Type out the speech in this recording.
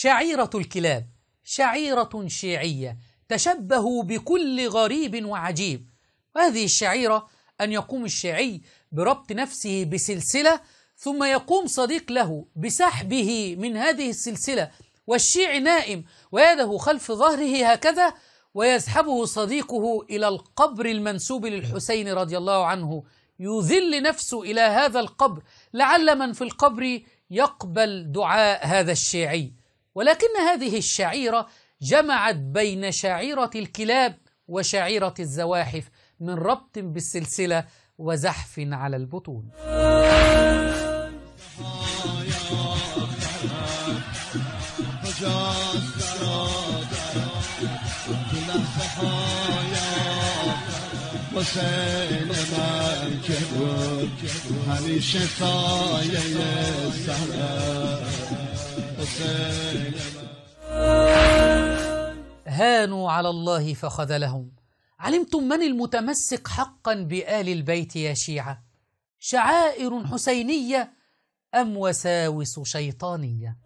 شعيرة الكلاب شعيرة شيعية تشبه بكل غريب وعجيب. وهذه الشعيرة أن يقوم الشيعي بربط نفسه بسلسلة، ثم يقوم صديق له بسحبه من هذه السلسلة، والشيعي نائم ويده خلف ظهره هكذا، ويسحبه صديقه إلى القبر المنسوب للحسين رضي الله عنه، يذل نفسه إلى هذا القبر لعل من في القبر يقبل دعاء هذا الشيعي. ولكن هذه الشعيرة جمعت بين شعيرة الكلاب وشعيرة الزواحف من ربط بالسلسلة وزحف على البطون. هانوا على الله فخذلهم. علمتم من المتمسك حقا بآل البيت يا شيعة؟ شعائر حسينية أم وساوس شيطانية؟